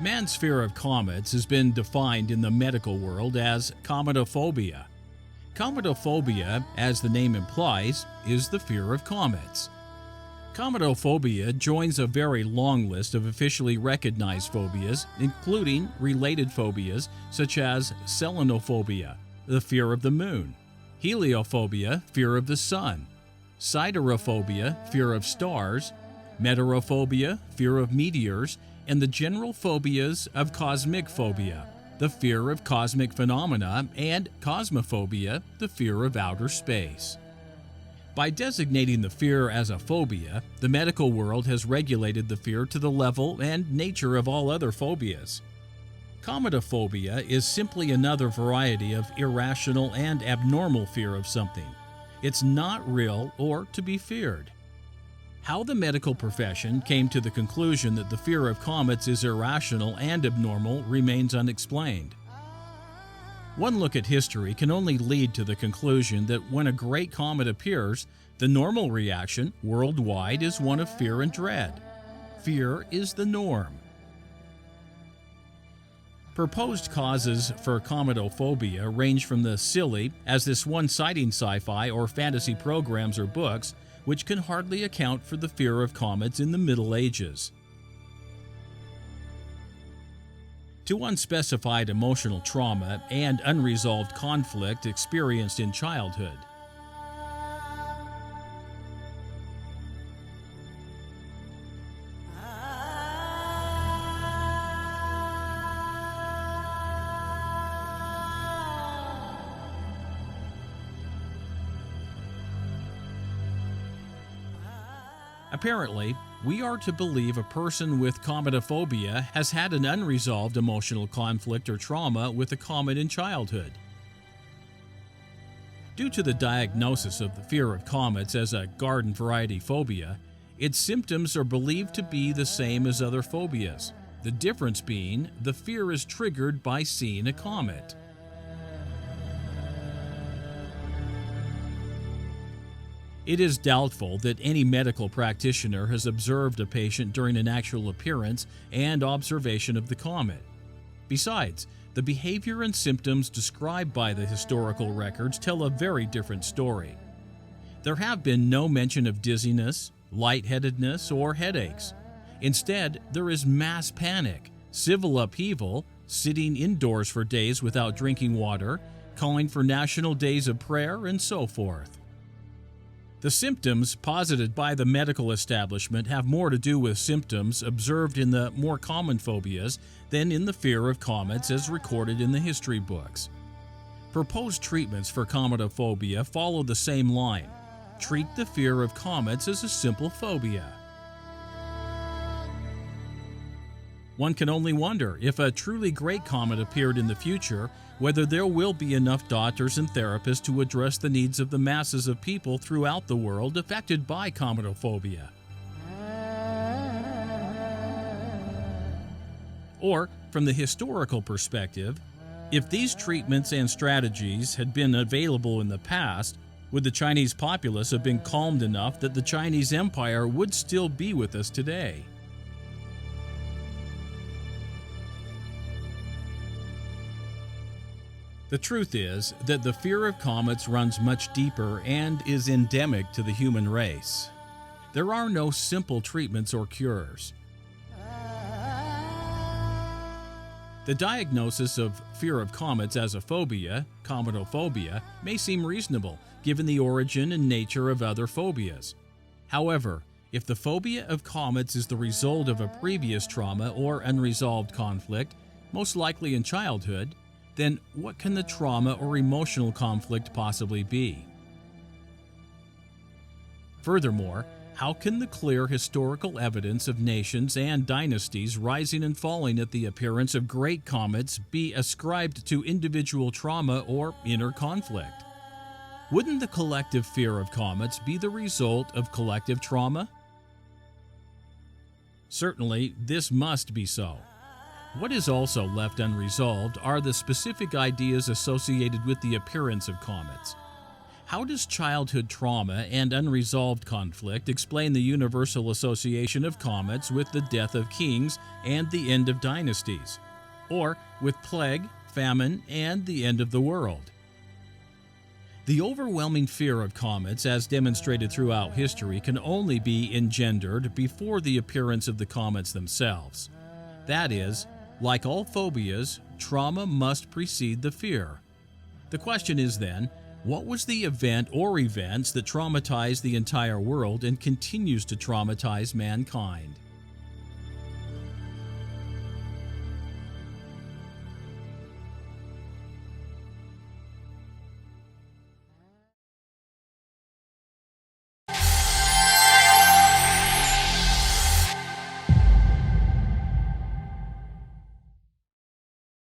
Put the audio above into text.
Man's fear of comets has been defined in the medical world as cometophobia. Cometophobia, as the name implies, is the fear of comets. Cometophobia joins a very long list of officially recognized phobias, including related phobias such as selenophobia, the fear of the moon, heliophobia, fear of the sun, siderophobia, fear of stars, meteorophobia, fear of meteors, and the general phobias of cosmic phobia, the fear of cosmic phenomena, and cosmophobia, the fear of outer space. By designating the fear as a phobia, the medical world has regulated the fear to the level and nature of all other phobias. Cometophobia is simply another variety of irrational and abnormal fear of something. It's not real or to be feared. How the medical profession came to the conclusion that the fear of comets is irrational and abnormal remains unexplained. One look at history can only lead to the conclusion that when a great comet appears, the normal reaction worldwide is one of fear and dread. Fear is the norm. Proposed causes for cometophobia range from the silly, as this one-siding sci-fi or fantasy programs or books, which can hardly account for the fear of comets in the Middle Ages, to unspecified emotional trauma and unresolved conflict experienced in childhood. Apparently, we are to believe a person with cometophobia has had an unresolved emotional conflict or trauma with a comet in childhood. Due to the diagnosis of the fear of comets as a garden variety phobia, its symptoms are believed to be the same as other phobias, the difference being the fear is triggered by seeing a comet. It is doubtful that any medical practitioner has observed a patient during an actual appearance and observation of the comet. Besides, the behavior and symptoms described by the historical records tell a very different story. There have been no mention of dizziness, lightheadedness, or headaches. Instead, there is mass panic, civil upheaval, sitting indoors for days without drinking water, calling for national days of prayer, and so forth. The symptoms posited by the medical establishment have more to do with symptoms observed in the more common phobias than in the fear of comets as recorded in the history books. Proposed treatments for cometophobia follow the same line. Treat the fear of comets as a simple phobia. One can only wonder if a truly great comet appeared in the future, whether there will be enough doctors and therapists to address the needs of the masses of people throughout the world affected by cometophobia. Or, from the historical perspective, if these treatments and strategies had been available in the past, would the Chinese populace have been calmed enough that the Chinese Empire would still be with us today? The truth is that the fear of comets runs much deeper and is endemic to the human race. There are no simple treatments or cures. The diagnosis of fear of comets as a phobia, cometophobia, may seem reasonable given the origin and nature of other phobias. However, if the phobia of comets is the result of a previous trauma or unresolved conflict, most likely in childhood, then what can the trauma or emotional conflict possibly be? Furthermore, how can the clear historical evidence of nations and dynasties rising and falling at the appearance of great comets be ascribed to individual trauma or inner conflict? Wouldn't the collective fear of comets be the result of collective trauma? Certainly, this must be so. What is also left unresolved are the specific ideas associated with the appearance of comets. How does childhood trauma and unresolved conflict explain the universal association of comets with the death of kings and the end of dynasties, or with plague, famine, and the end of the world? The overwhelming fear of comets, as demonstrated throughout history, can only be engendered before the appearance of the comets themselves. That is, like all phobias, trauma must precede the fear. The question is then, what was the event or events that traumatized the entire world and continues to traumatize mankind?